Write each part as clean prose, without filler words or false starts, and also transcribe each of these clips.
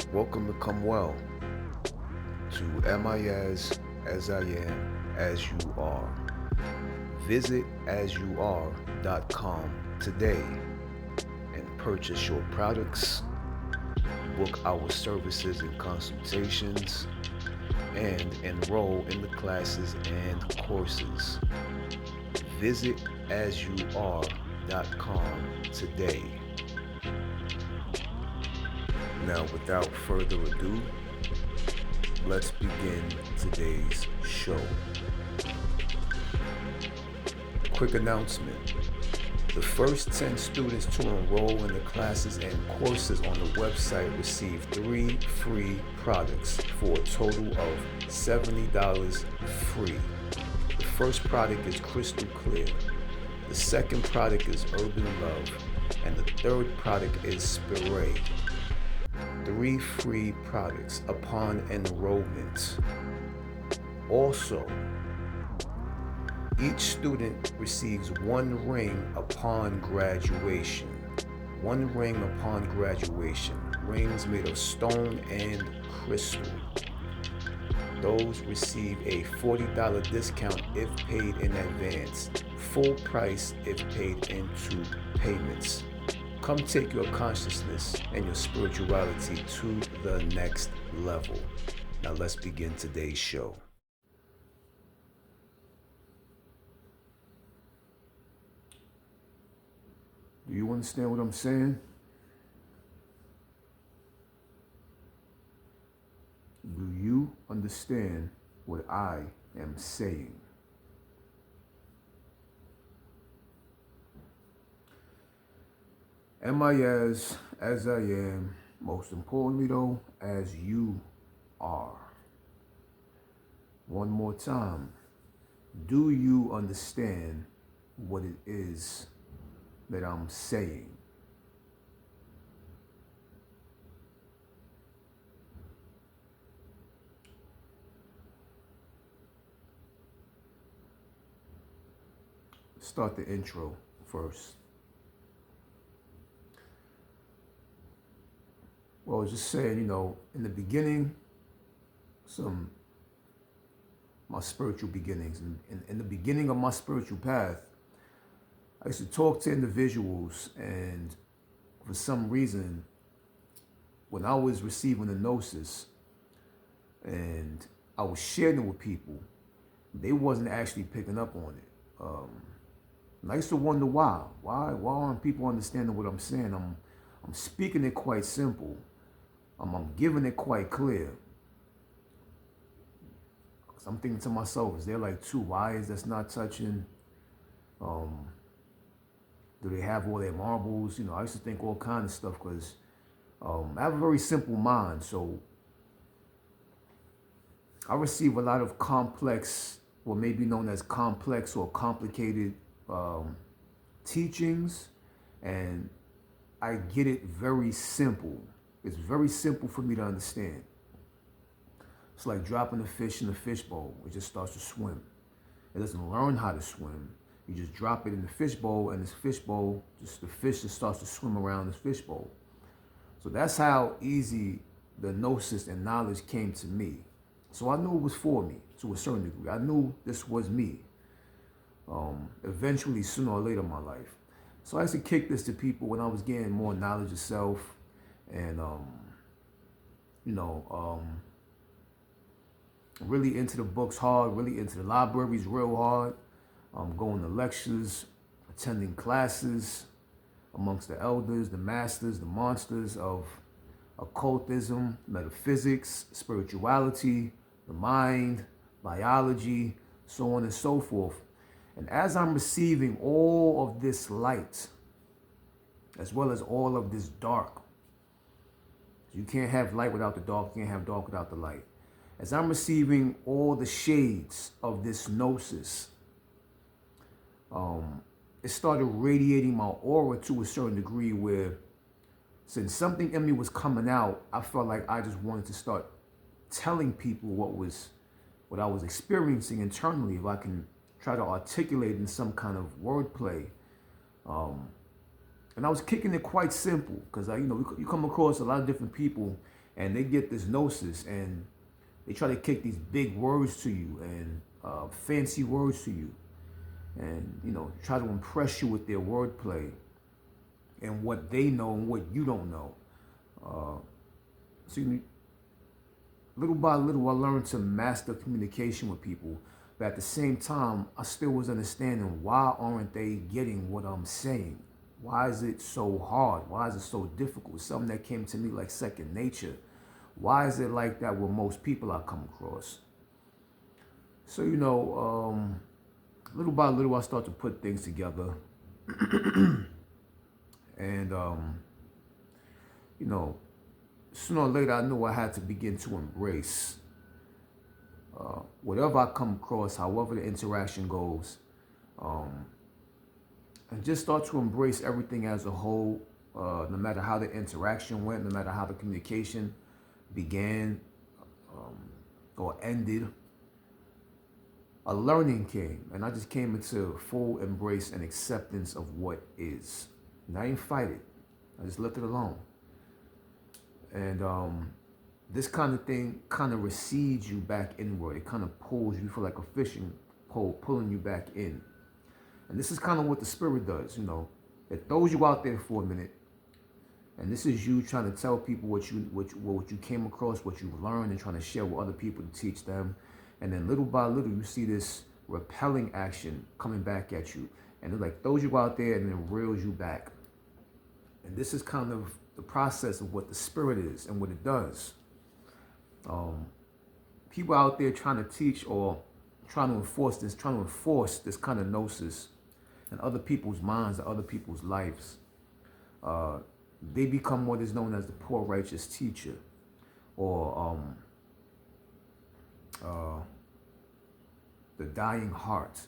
Welcome to Come Well to Amias as I am, as you are. Visit asyouare.com today and purchase your products, book our services and consultations, and enroll in the classes and courses. Visit asyouare.com today. Now, without further ado, let's begin today's show. Quick announcement. The first 10 students to enroll in the classes and courses on the website receive 3 free products for a total of $70 free. The first product is Crystal Clear. The second product is Urban Love. And the third product is Spiray. 3 free products upon enrollment. Also, each student receives 1 ring upon graduation. 1 ring upon graduation. Rings made of stone and crystal. Those receive a $40 discount if paid in advance. Full price if paid into payments. Come take your consciousness and your spirituality to the next level. Now let's begin today's show. Do you understand what I'm saying? Do you understand what I am saying? Am I as I am, most importantly though, as you are? One more time. Do you understand what it is that I'm saying? Let's start the intro first. Well, I was just saying, in the beginning, my spiritual beginnings. In the beginning of my spiritual path, I used to talk to individuals, and for some reason, when I was receiving the Gnosis and I was sharing it with people, they wasn't actually picking up on it. And I used to wonder why. Why aren't people understanding what I'm saying? I'm speaking it quite simple. I'm giving it quite clear. So I'm thinking to myself, is there like 2 eyes that's not touching? Do they have all their marbles? I used to think all kinds of stuff because I have a very simple mind. So I receive a lot of complex, or maybe known as complex or complicated teachings, and I get it very simple. It's very simple for me to understand. It's like dropping a fish in a fishbowl. It just starts to swim. It doesn't learn how to swim. You just drop it in the fishbowl, and this fishbowl, the fish just starts to swim around this fishbowl. So that's how easy the Gnosis and knowledge came to me. So I knew it was for me to a certain degree. I knew this was me. Eventually, sooner or later in my life. So I used to kick this to people when I was getting more knowledge of self, and really into the books hard, really into the libraries real hard, going to lectures, attending classes amongst the elders, the masters, the monsters of occultism, metaphysics, spirituality, the mind, biology, so on and so forth. And as I'm receiving all of this light, as well as all of this dark, you can't have light without the dark, you can't have dark without the light. As I'm receiving all the shades of this Gnosis, it started radiating my aura to a certain degree where, since something in me was coming out, I felt like I just wanted to start telling people what I was experiencing internally, if I can try to articulate in some kind of wordplay. And I was kicking it quite simple because you come across a lot of different people and they get this gnosis, and they try to kick these big words to you and fancy words to you, and try to impress you with their wordplay and what they know and what you don't know. So little by little, I learned to master communication with people, but at the same time, I still was understanding, why aren't they getting what I'm saying? Why is it so hard? Why is it so difficult? Something that came to me like second nature. Why is it like that with most people I come across? So, little by little, I start to put things together. And, sooner or later, I knew I had to begin to embrace whatever I come across, however the interaction goes, and just start to embrace everything as a whole, no matter how the interaction went, no matter how the communication began or ended. A learning came, and I just came into full embrace and acceptance of what is. And I didn't fight it. I just left it alone. And this kind of thing kind of recedes you back inward. It kind of pulls you, feel like a fishing pole pulling you back in. And this is kind of what the spirit does, It throws you out there for a minute. And this is you trying to tell people what you came across, what you've learned, and trying to share with other people to teach them. And then little by little, you see this repelling action coming back at you. And it like throws you out there and then reels you back. And this is kind of the process of what the spirit is and what it does. People out there trying to teach or trying to enforce this kind of gnosis in other people's minds and other people's lives. They become what is known as the poor righteous teacher, or the dying heart,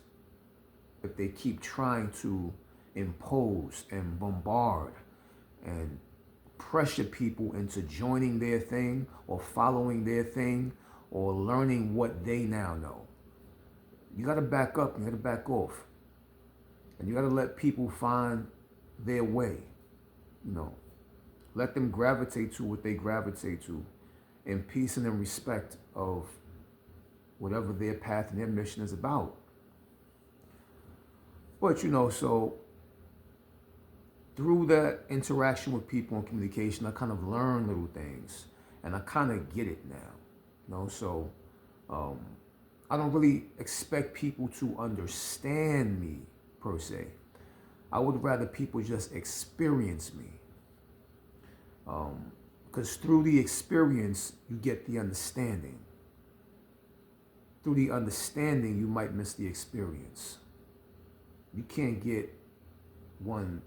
if they keep trying to impose and bombard and pressure people into joining their thing or following their thing or learning what they now know. You got to back up, you got to back off, and you got to let people find their way. Let them gravitate to what they gravitate to in peace and in respect of whatever their path and their mission is about. But, so through that interaction with people and communication, I kind of learn little things, and I kind of get it now. So I don't really expect people to understand me per se. I would rather people just experience me. Because through the experience, you get the understanding. Through the understanding, you might miss the experience. You can't get one.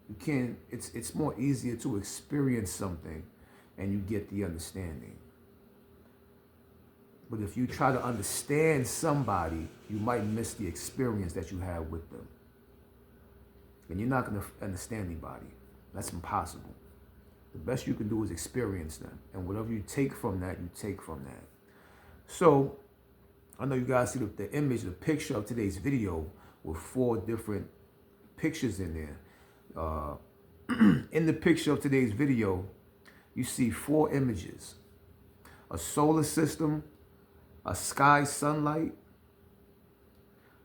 You can't. It's more easier to experience something, and you get the understanding. But if you try to understand somebody, you might miss the experience that you had with them. And you're not going to understand anybody. That's impossible. The best you can do is experience them. And whatever you take from that, you take from that. So, I know you guys see the image, the picture of today's video with 4 different pictures in there. In the picture of today's video, you see 4 images. A solar system, a sky sunlight,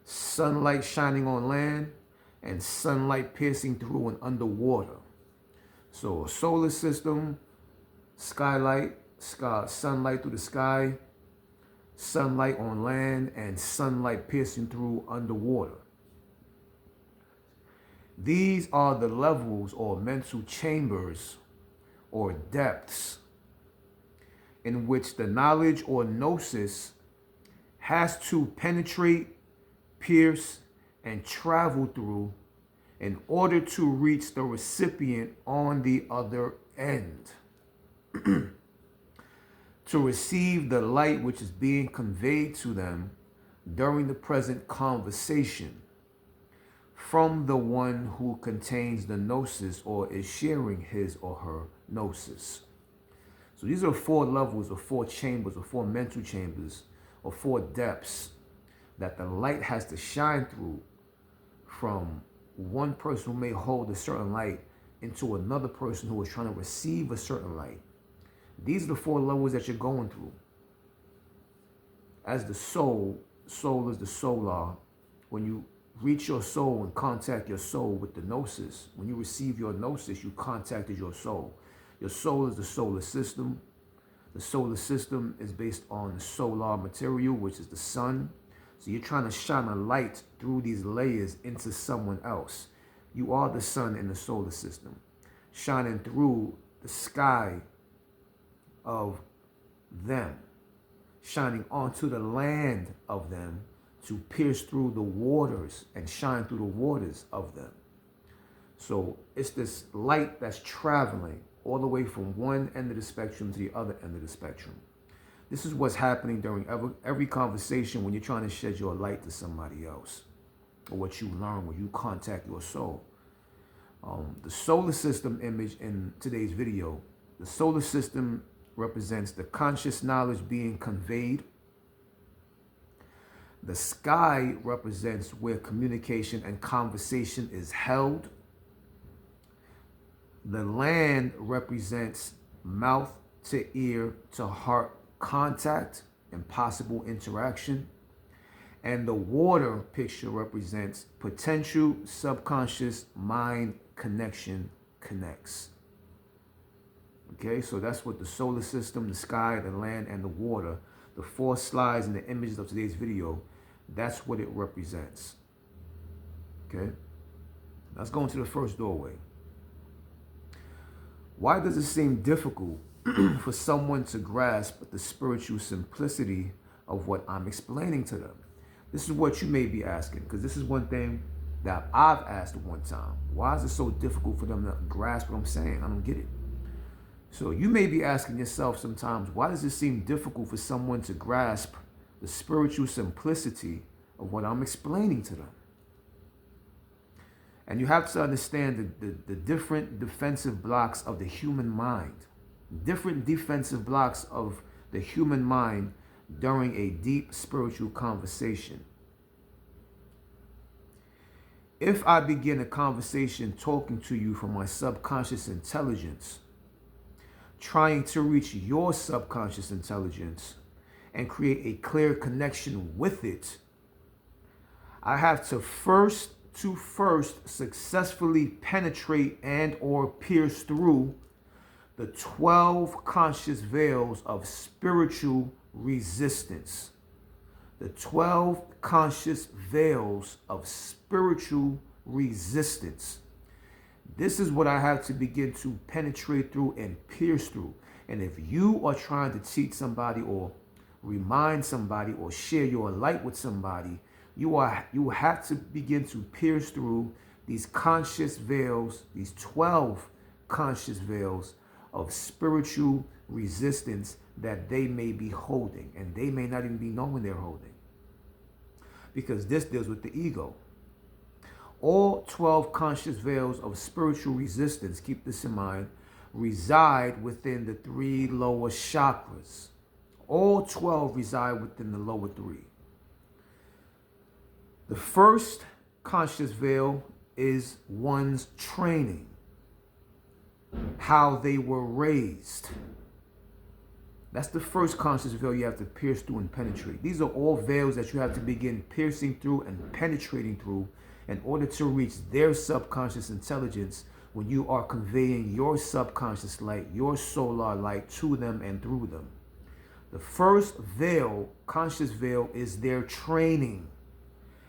sunlight shining on land, and sunlight piercing through and underwater. So a solar system, sunlight through the sky, sunlight on land, and sunlight piercing through underwater. These are the levels or mental chambers or depths in which the knowledge or gnosis has to penetrate, pierce, and travel through in order to reach the recipient on the other end. To receive the light which is being conveyed to them during the present conversation from the one who contains the gnosis or is sharing his or her gnosis. So these are 4 levels or 4 chambers or 4 mental chambers or 4 depths that the light has to shine through from one person who may hold a certain light into another person who is trying to receive a certain light. These are the 4 levels that you're going through. As the soul is the solar. When you reach your soul and contact your soul with the gnosis, when you receive your gnosis, you contacted your soul. Your soul is the solar system. The solar system is based on the solar material, which is the sun. So you're trying to shine a light through these layers into someone else. You are the sun in the solar system, shining through the sky of them, shining onto the land of them to pierce through the waters and shine through the waters of them. So it's this light that's traveling all the way from one end of the spectrum to the other end of the spectrum. This is what's happening during every conversation when you're trying to shed your light to somebody else, or what you learn when you contact your soul. The solar system image in today's video, the solar system represents the conscious knowledge being conveyed. The sky represents where communication and conversation is held. The land represents mouth to ear to heart contact and possible interaction. And the water picture represents potential subconscious mind connection connects. Okay, so that's what the solar system, the sky, the land, and the water, the 4 slides and the images of today's video, that's what it represents. Okay, let's go into the first doorway. Why does it seem difficult for someone to grasp the spiritual simplicity of what I'm explaining to them? This is what you may be asking, because this is one thing that I've asked one time. Why is it so difficult for them to grasp what I'm saying? I don't get it. So you may be asking yourself sometimes, why does it seem difficult for someone to grasp the spiritual simplicity of what I'm explaining to them? And you have to understand the different defensive blocks of the human mind. Different defensive blocks of the human mind during a deep spiritual conversation. If I begin a conversation talking to you from my subconscious intelligence, trying to reach your subconscious intelligence and create a clear connection with it, I have to first successfully penetrate and or pierce through the 12 conscious veils of spiritual resistance. The 12 conscious veils of spiritual resistance. This is what I have to begin to penetrate through and pierce through. And if you are trying to teach somebody or remind somebody or share your light with somebody, you have to begin to pierce through these conscious veils, these 12 conscious veils of spiritual resistance that they may be holding, and they may not even be knowing they're holding, because this deals with the ego. All 12 conscious veils of spiritual resistance, keep this in mind, reside within the 3 lower chakras. All 12 reside within the lower 3. The first conscious veil is one's training, how they were raised. That's the first conscious veil you have to pierce through and penetrate. These are all veils that you have to begin piercing through and penetrating through in order to reach their subconscious intelligence when you are conveying your subconscious light, your solar light to them and through them. The first veil, conscious veil, is their training,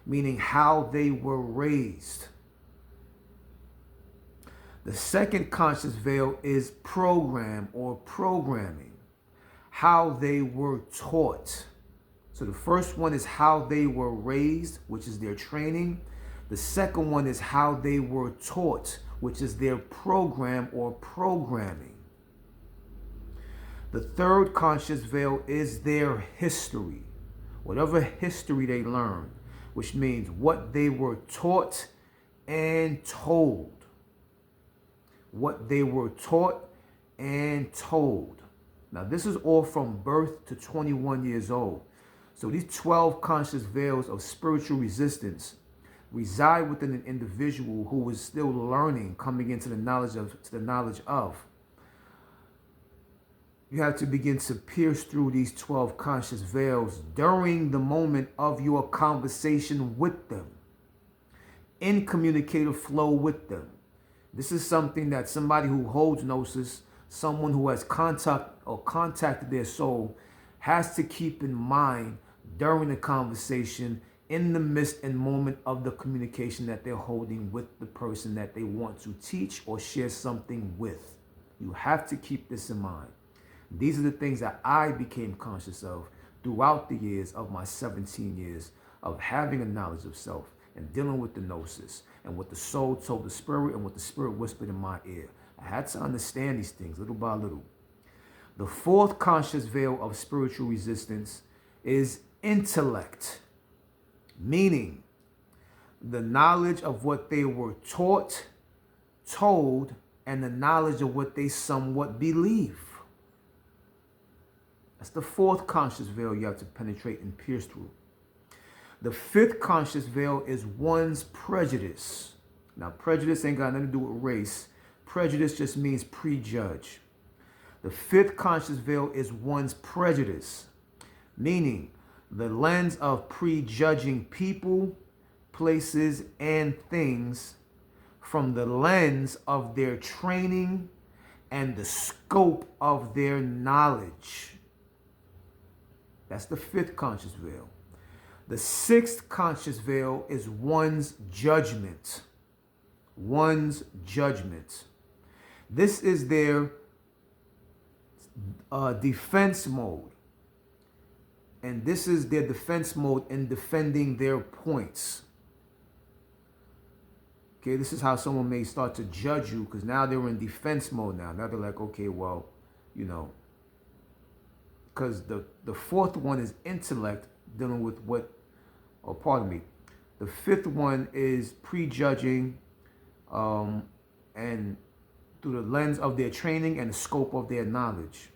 meaning how they were raised. The second conscious veil is program or programming, how they were taught. So the first one is how they were raised, which is their training. The second one is how they were taught, which is their program or programming. The third conscious veil is their history, whatever history they learned, which means what they were taught and told. What they were taught and told. Now, this is all from birth to 21 years old. So these 12 conscious veils of spiritual resistance reside within an individual who is still learning, coming into the knowledge of. You have to begin to pierce through these 12 conscious veils during the moment of your conversation with them, in communicative flow with them. This is something that somebody who holds Gnosis, someone who has contacted their soul, has to keep in mind during the conversation, in the midst and moment of the communication that they're holding with the person that they want to teach or share something with. You have to keep this in mind. These are the things that I became conscious of throughout the years of my 17 years of having a knowledge of self and dealing with the Gnosis and what the soul told the spirit and what the spirit whispered in my ear. I had to understand these things little by little. The fourth conscious veil of spiritual resistance is intellect, meaning the knowledge of what they were taught, told, and the knowledge of what they somewhat believe. That's the fourth conscious veil you have to penetrate and pierce through. The fifth conscious veil is one's prejudice. Now, prejudice ain't got nothing to do with race. Prejudice just means prejudge. The fifth conscious veil is one's prejudice, meaning the lens of prejudging people, places, and things from the lens of their training and the scope of their knowledge. That's the fifth conscious veil. The sixth conscious veil is one's judgment. One's judgment. This is their defense mode. And this is their defense mode in defending their points. Okay, this is how someone may start to judge you because now they're in defense mode now. Now they're like, okay, well, you know, because the fourth one is intellect, dealing with the fifth one is prejudging and through the lens of their training and the scope of their knowledge.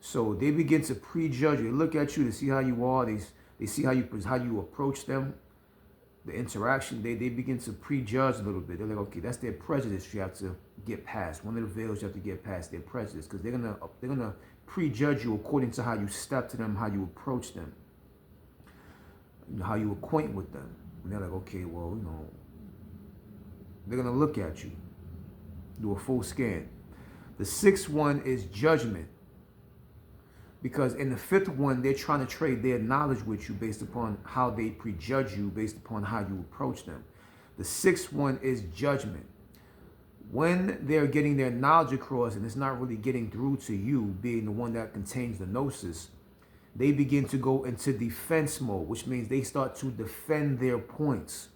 So they begin to prejudge you. They look at you to see how you are. They see how you approach them, the interaction. They begin to prejudge a little bit. They're like, okay, that's their prejudice you have to get past. One of the veils you have to get past, their prejudice, because they're gonna prejudge you according to how you step to them, how you approach them, how you acquaint with them. And they're like, okay, well, you know, they're gonna look at you, do a full scan. The sixth one is judgment. Because in the fifth one, they're trying to trade their knowledge with you based upon how they prejudge you, based upon how you approach them. The sixth one is judgment. When they're getting their knowledge across and it's not really getting through to you, being the one that contains the Gnosis, they begin to go into defense mode, which means they start to defend their points.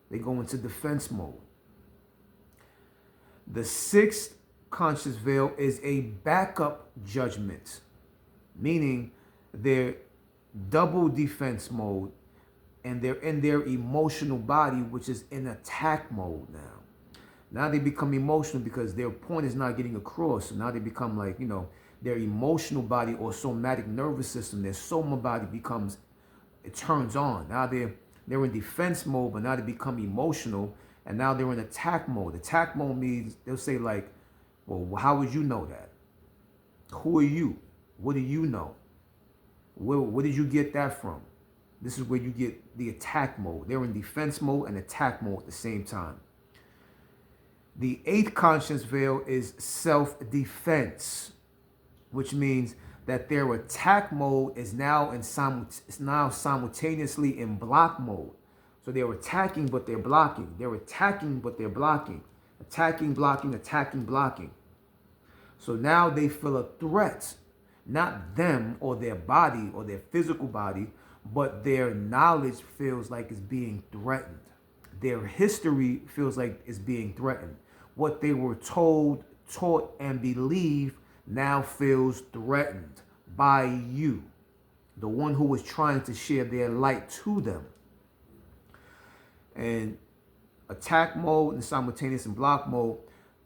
They go into defense mode. The sixth conscious veil is a backup judgment, meaning they're double defense mode and they're in their emotional body, which is in attack mode now. Now they become emotional because their point is not getting across. So now they become like, you know, their emotional body or somatic nervous system, their soma body becomes, it turns on. Now they're in defense mode, but now they become emotional and now they're in attack mode. Attack mode means they'll say like, well, how would you know that? Who are you? What do you know? Where did you get that from? This is where you get the attack mode. They're in defense mode and attack mode at the same time. The eighth conscious veil is self-defense, which means that their attack mode is now simultaneously in block mode. So they're attacking, but they're blocking. They're attacking, but they're blocking. Attacking, blocking, attacking, blocking. So now they feel a threat, not them or their body or their physical body, but their knowledge feels like it's being threatened. Their history feels like it's being threatened. What they were told, taught, and believed now feels threatened by you, the one who was trying to share their light to them. And attack mode and simultaneous and block mode,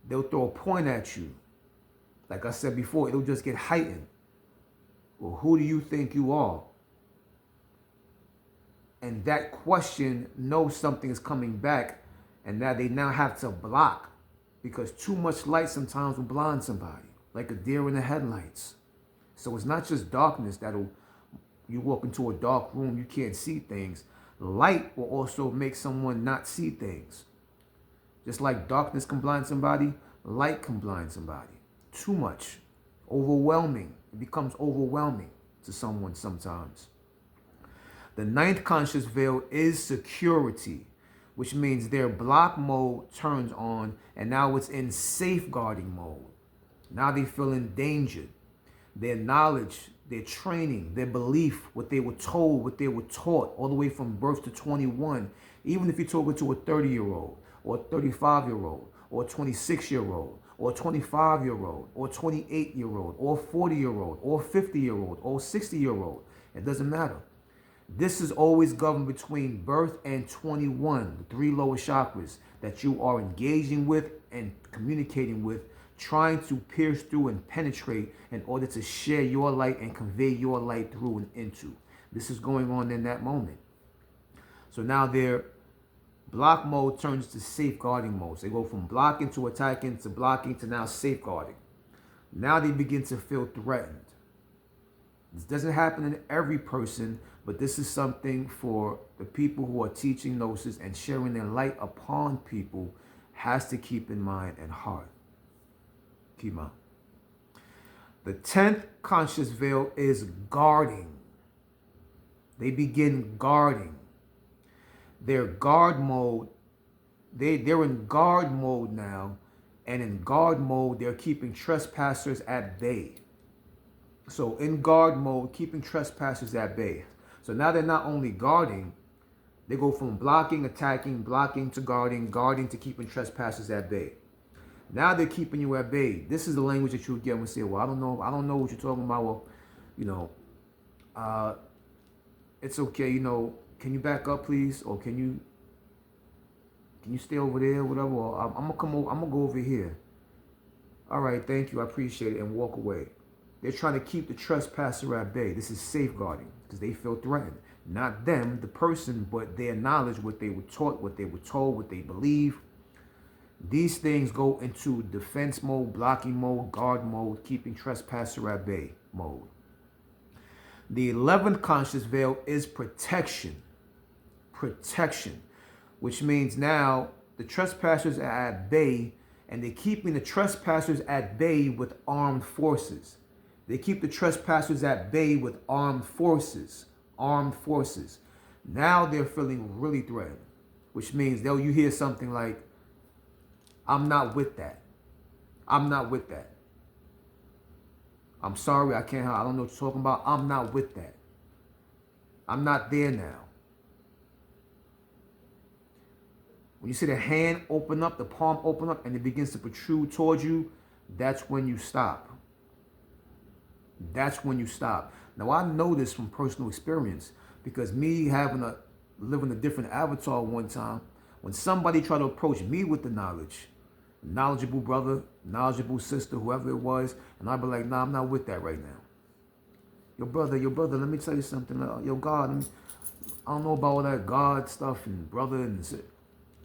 they'll throw a point at you. Like I said before, it'll just get heightened. Well, who do you think you are? And that question knows something is coming back, and now they have to block because too much light sometimes will blind somebody. like a deer in the headlights. So it's not just darkness you walk into a dark room, you can't see things. Light will also make someone not see things. Just like darkness can blind somebody, light can blind somebody. Too much. Overwhelming. It becomes overwhelming to someone sometimes. The ninth conscious veil is security, which means their block mode turns on and now it's in safeguarding mode. Now they feel endangered. Their knowledge, their training, their belief, what they were told, what they were taught, all the way from birth to 21, even if you're talking to a 30-year-old or a 35-year-old or a 26-year-old or a 25-year-old or a 28-year-old or a 40-year-old or a 50-year-old or a 60-year-old, it doesn't matter. This is always governed between birth and 21, the three lower chakras that you are engaging with and communicating with, trying to pierce through and penetrate in order to share your light and convey your light through and into. This is going on in that moment. So now their block mode turns to safeguarding mode. So they go from blocking to attacking to blocking to now safeguarding. Now they begin to feel threatened. This doesn't happen in every person, but this is something for the people who are teaching Gnosis and sharing their light upon people has to keep in mind and heart. Keep on. The 10th conscious veil is guarding. They begin guarding. Their guard mode, they're in guard mode now, and in guard mode, they're keeping trespassers at bay. So in guard mode, keeping trespassers at bay. So now they're not only guarding, they go from blocking, attacking, blocking to guarding, guarding to keeping trespassers at bay. Now they're keeping you at bay. This is the language that you would get when say, well, I don't know what you're talking about. Well, it's okay, can you back up, please? Or can you stay over there, whatever? Or I'm gonna go over here. All right, thank you, I appreciate it, and walk away. They're trying to keep the trespasser at bay. This is safeguarding because they feel threatened. Not them, the person, but their knowledge, what they were taught, what they were told, what they believe. These things go into defense mode, blocking mode, guard mode, keeping trespasser at bay mode. The 11th conscious veil is protection. Protection, which means now the trespassers are at bay and they're keeping the trespassers at bay with armed forces. They keep the trespassers at bay with armed forces. Armed forces. Now they're feeling really threatened, which means you hear something like, I'm not with that. I'm not with that. I'm sorry, I can't help. I don't know what you're talking about. I'm not with that. I'm not there now. When you see the hand open up, the palm open up, and it begins to protrude towards you, that's when you stop. That's when you stop. Now, I know this from personal experience because me living a different avatar one time, when somebody tried to approach me with the knowledge, knowledgeable brother, knowledgeable sister, whoever it was, and I'd be like, nah, I'm not with that right now. Your brother, let me tell you something. Yo, God, I don't know about all that God stuff and brother and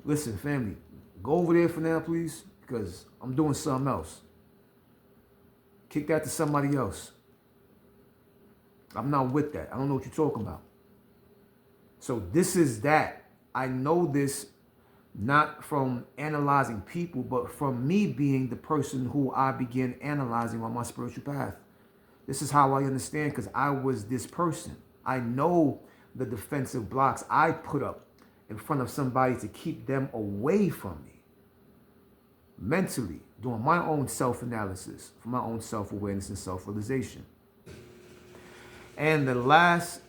listen, family, go over there for now, please, because I'm doing something else. Kick that to somebody else. I'm not with that. I don't know what you're talking about. So this is that. I know this not from analyzing people, but from me being the person who I began analyzing on my spiritual path. This is how I understand, because I was this person. I know the defensive blocks I put up in front of somebody to keep them away from me. Mentally, doing my own self-analysis, for my own self-awareness and self-realization. And the last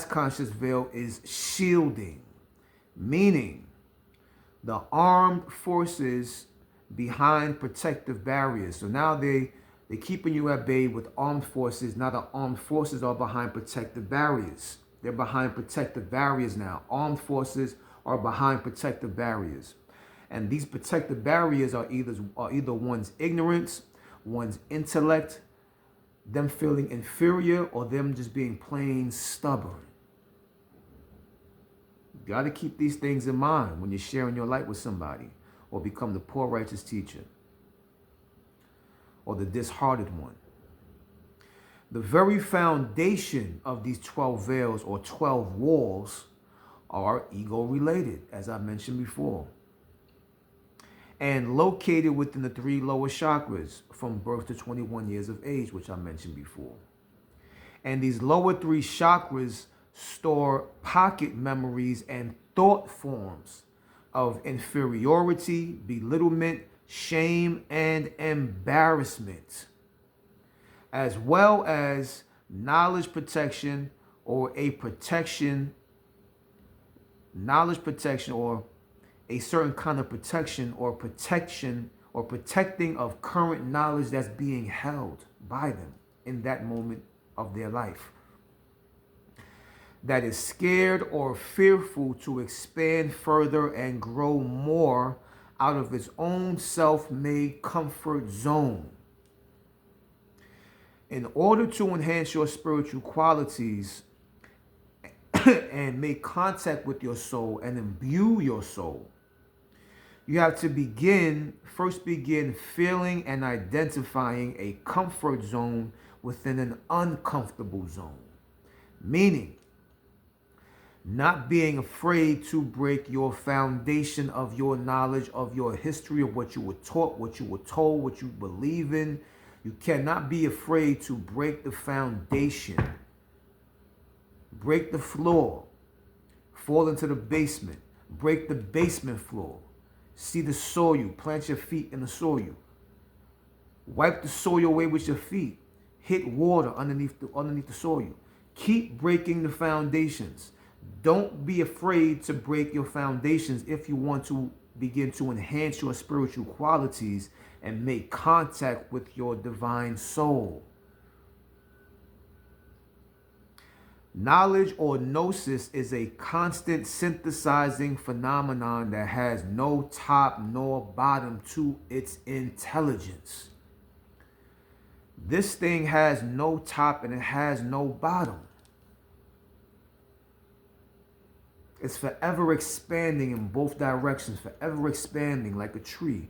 conscious veil is shielding, meaning the armed forces behind protective barriers. So now they're keeping you at bay with armed forces. Now the armed forces are behind protective barriers. They're behind protective barriers now. Armed forces are behind protective barriers. And these protective barriers are either one's ignorance, one's intellect, them feeling inferior, or them just being plain stubborn. You got to keep these things in mind when you're sharing your light with somebody or become the poor righteous teacher. or the disheartened one. The very foundation of these 12 veils or 12 walls are ego-related, as I mentioned before, and located within the 3 lower chakras from birth to 21 years of age, which I mentioned before. And these lower 3 chakras store pocket memories and thought forms of inferiority, belittlement, shame, and embarrassment, as well as knowledge protection or a protection, knowledge protection or a certain kind of protection or protecting of current knowledge that's being held by them in that moment of their life, that is scared or fearful to expand further and grow more out of its own self-made comfort zone. In order to enhance your spiritual qualities and make contact with your soul and imbue your soul, you have to first begin feeling and identifying a comfort zone within an uncomfortable zone. Meaning, not being afraid to break your foundation of your knowledge, of your history, of what you were taught, what you were told, what you believe in. You cannot be afraid to break the foundation, break the floor, fall into the basement, break the basement floor, see the soil, plant your feet in the soil, wipe the soil away with your feet, hit water underneath the soil. Keep breaking the foundations. Don't be afraid to break your foundations if you want to begin to enhance your spiritual qualities and make contact with your divine soul. Knowledge or gnosis is a constant synthesizing phenomenon that has no top nor bottom to its intelligence. This thing has no top and it has no bottom. It's forever expanding in both directions, forever expanding like a tree.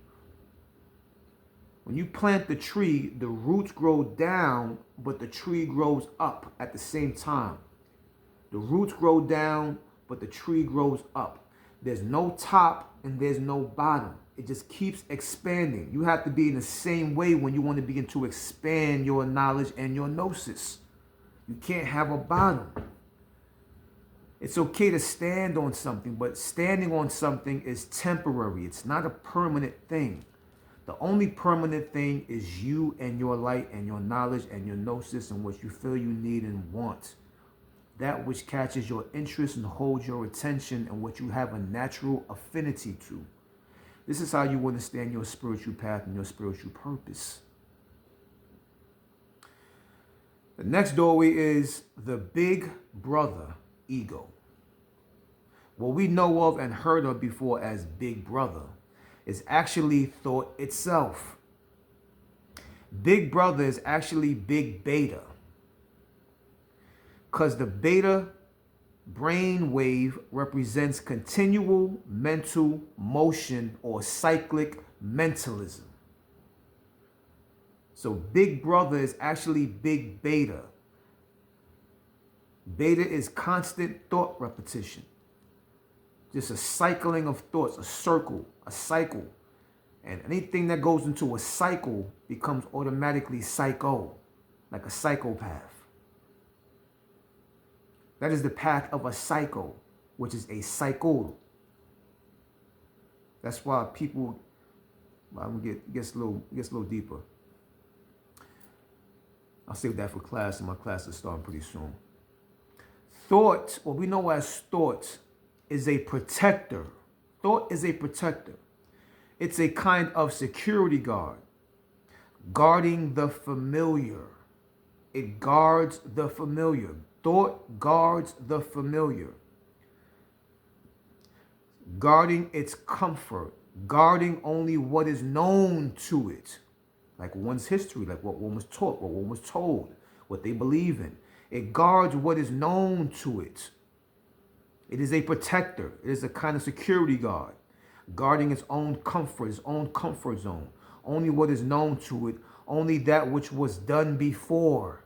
When you plant the tree, the roots grow down, but the tree grows up at the same time. The roots grow down, but the tree grows up. There's no top and there's no bottom. It just keeps expanding. You have to be in the same way when you want to begin to expand your knowledge and your gnosis. You can't have a bottom. It's okay to stand on something, but standing on something is temporary. It's not a permanent thing. The only permanent thing is you and your light and your knowledge and your gnosis and what you feel you need and want. That which catches your interest and holds your attention and what you have a natural affinity to. This is how you understand your spiritual path and your spiritual purpose. The next doorway is the big brother ego. What we know of and heard of before as big brother is actually thought itself. Big brother is actually big beta, because the beta brain wave represents continual mental motion or cyclic mentalism. So big brother is actually big beta. Beta is constant thought repetition. Just a cycling of thoughts, a circle, a cycle. And anything that goes into a cycle becomes automatically psycho, like a psychopath. That is the path of a psycho, which is a cycle. That's why people, gets a little deeper. I'll save that for class, and my class is starting pretty soon. Thought, what we know as thought, is a protector. Thought is a protector. It's a kind of security guard, guarding the familiar. It guards the familiar. Thought guards the familiar, guarding its comfort, guarding only what is known to it, like one's history, like what one was taught, what one was told, what they believe in. It guards what is known to it. It is a protector. It is a kind of security guard, guarding its own comfort, its own comfort zone. Only what is known to it, only that which was done before.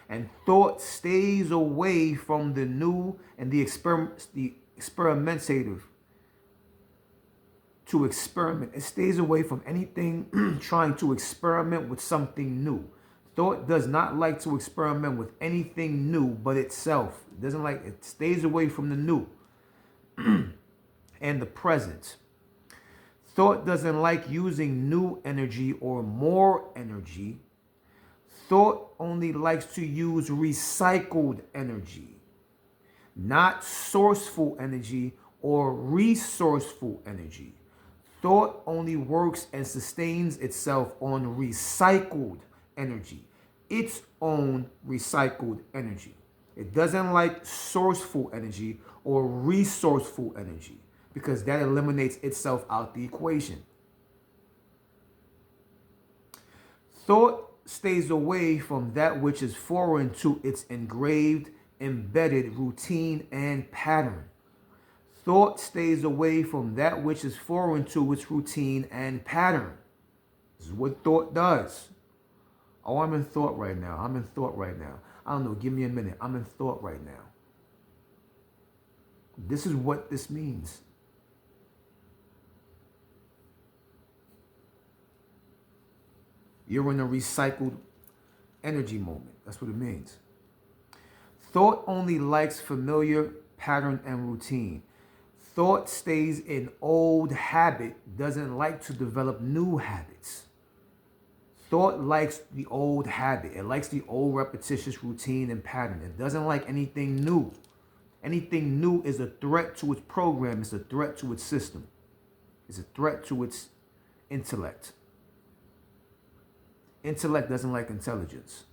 And thought stays away from the new and the experimentative to experiment. It stays away from anything trying to experiment with something new. Thought does not like to experiment with anything new but itself. It doesn't like it, stays away from the new and the present. Thought doesn't like using new energy or more energy. Thought only likes to use recycled energy, not sourceful energy or resourceful energy. Thought only works and sustains itself on recycled energy, its own recycled energy. It doesn't like sourceful energy or resourceful energy because that eliminates itself out the equation. Thought stays away from that which is foreign to its engraved, embedded routine and pattern. Thought stays away from that which is foreign to its routine and pattern. This is what thought does. Oh, I'm in thought right now. I'm in thought right now. I don't know. Give me a minute. I'm in thought right now. This is what this means. You're in a recycled energy moment. That's what it means. Thought only likes familiar pattern and routine. Thought stays in old habit, doesn't like to develop new habits. Thought likes the old habit. It likes the old repetitious routine and pattern. It doesn't like anything new. Anything new is a threat to its program. It's a threat to its system. It's a threat to its intellect. Intellect doesn't like intelligence.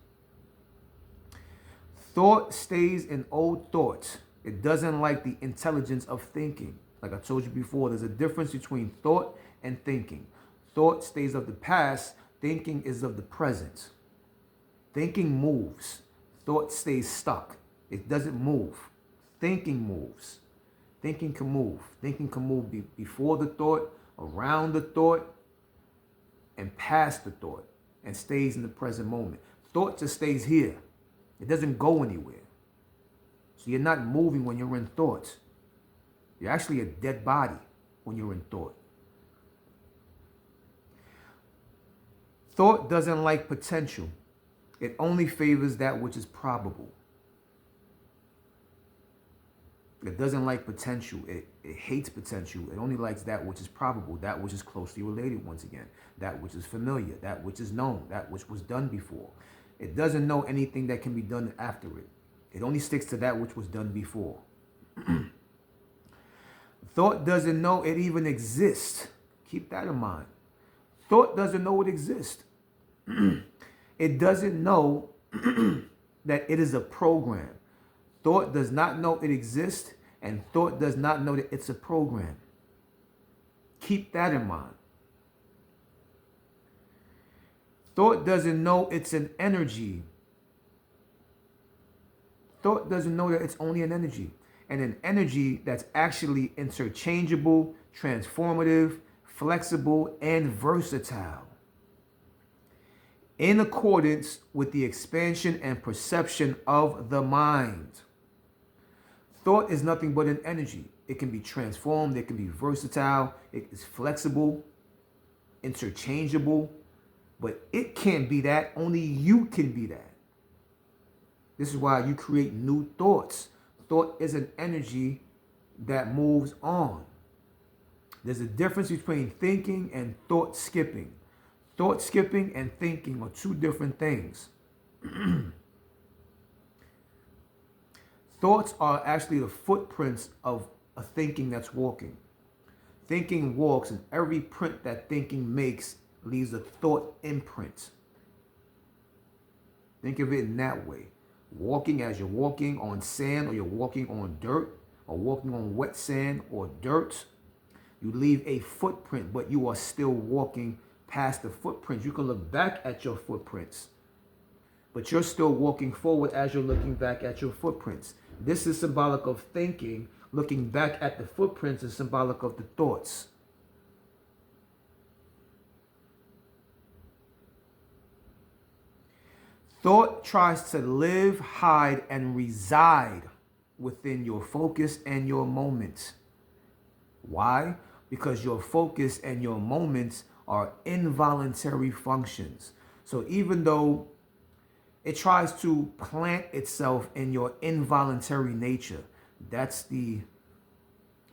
Thought stays in old thoughts. It doesn't like the intelligence of thinking. Like I told you before, there's a difference between thought and thinking. Thought stays of the past. Thinking is of the present. Thinking moves. Thought stays stuck. It doesn't move. Thinking moves. Thinking can move. Thinking can move before the thought, around the thought, and past the thought, and stays in the present moment. Thought just stays here. It doesn't go anywhere. So you're not moving when you're in thought. You're actually a dead body when you're in thought. Thought doesn't like potential. It only favors that which is probable. It doesn't like potential. It hates potential. It only likes that which is probable, that which is closely related once again, that which is familiar, that which is known, that which was done before. It doesn't know anything that can be done after it. It only sticks to that which was done before. Thought doesn't know it even exists. Keep that in mind. Thought doesn't know it exists. It doesn't know that it is a program. Thought does not know it exists, and thought does not know that it's a program. Keep that in mind. Thought doesn't know it's an energy. Thought doesn't know that it's only an energy, and an energy that's actually interchangeable, transformative, flexible, and versatile, in accordance with the expansion and perception of the mind. Thought is nothing but an energy. It can be transformed, it can be versatile, it is flexible, interchangeable, but it can't be that. Only you can be that. This is why you create new thoughts. Thought is an energy that moves on. There's a difference between thinking and thought skipping. Thought skipping and thinking are two different things. Thoughts are actually the footprints of a thinking that's walking. Thinking walks, and every print that thinking makes leaves a thought imprint. Think of it in that way. Walking, as you're walking on sand, or you're walking on dirt, or walking on wet sand or dirt, you leave a footprint, but you are still walking past the footprints. You can look back at your footprints, but you're still walking forward as you're looking back at your footprints. This is symbolic of thinking. Looking back at the footprints is symbolic of the thoughts. Thought tries to live, hide, and reside within your focus and your moments. Why? Because your focus and your moments are involuntary functions. So even though it tries to plant itself in your involuntary nature, that's the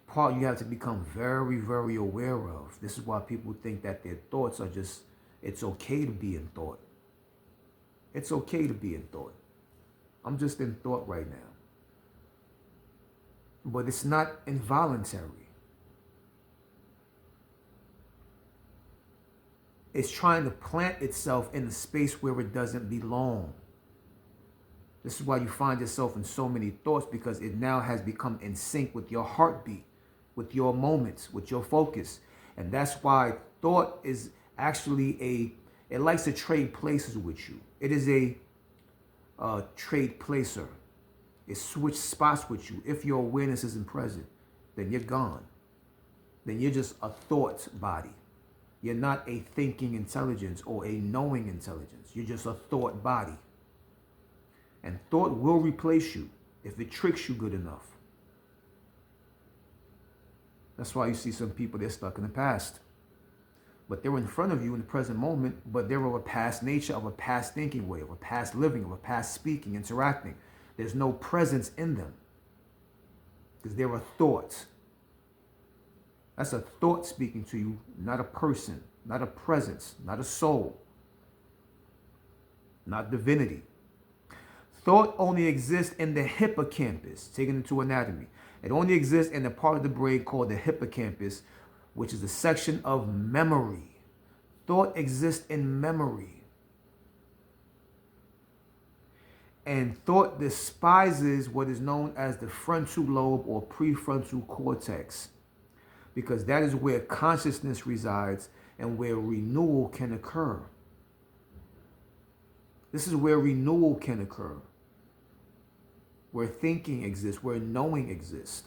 part you have to become very, very aware of. This is why people think that their thoughts are just, it's okay to be in thought. It's okay to be in thought. I'm just in thought right now. But it's not involuntary. It's trying to plant itself in a space where it doesn't belong. This is why you find yourself in so many thoughts, because it now has become in sync with your heartbeat, with your moments, with your focus. And that's why thought is actually it likes to trade places with you. It is a trade placer. It switches spots with you. If your awareness isn't present, then you're gone. Then you're just a thought body. You're not a thinking intelligence or a knowing intelligence. You're just a thought body. And thought will replace you if it tricks you good enough. That's why you see some people, they're stuck in the past. But they're in front of you in the present moment, but they're of a past nature, of a past thinking way, of a past living, of a past speaking, interacting. There's no presence in them because they're a thought. That's a thought speaking to you, not a person, not a presence, not a soul, not divinity. Thought only exists in the hippocampus, taken into anatomy. It only exists in the part of the brain called the hippocampus, which is a section of memory. Thought exists in memory. And thought despises what is known as the frontal lobe or prefrontal cortex, because that is where consciousness resides and where renewal can occur. This is where renewal can occur, where thinking exists, where knowing exists.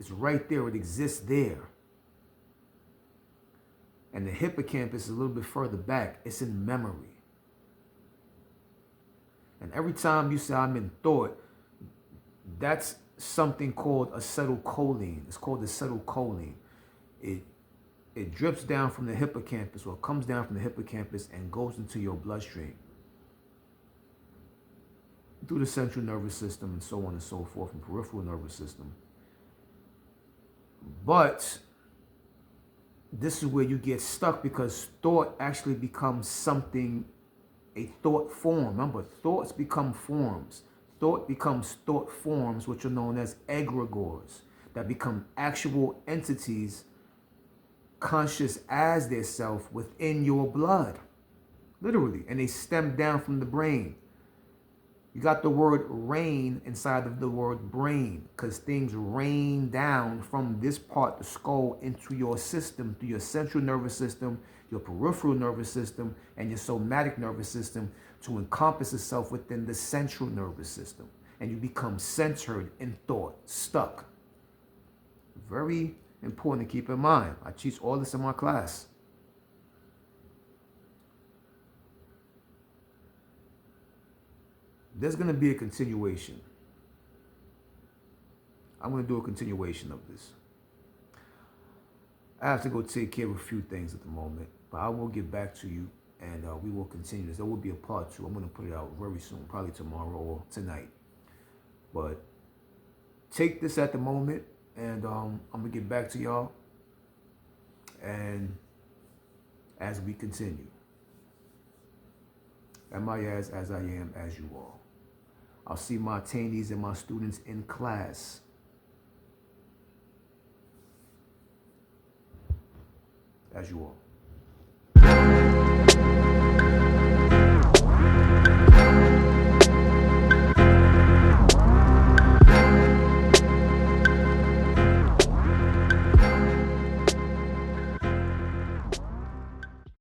It's right there. It exists there. And the hippocampus is a little bit further back. It's in memory. And every time you say I'm in thought, that's something called acetylcholine. It's called acetylcholine. It drips down from the hippocampus, or comes down from the hippocampus and goes into your bloodstream through the central nervous system and so on and so forth, and peripheral nervous system. But this is where you get stuck, because thought actually becomes something, a thought form. Remember, thoughts become forms. Thought becomes thought forms, which are known as egregores, that become actual entities, conscious as their self within your blood, literally, and they stem down from the brain. You got the word rain inside of the word brain, because things rain down from this part, the skull, into your system, through your central nervous system, your peripheral nervous system, and your somatic nervous system, to encompass itself within the central nervous system. And you become centered in thought, stuck. Very important to keep in mind. I teach all this in my class. There's going to be a continuation. I'm going to do a continuation of this. I have to go take care of a few things at the moment, but I will get back to you, and we will continue this. There will be a part 2. I'm going to put it out very soon, probably tomorrow or tonight. But take this at the moment, and I'm going to get back to y'all, and as we continue. Amias, as I am, as you are. I'll see my attainees and my students in class. As you are.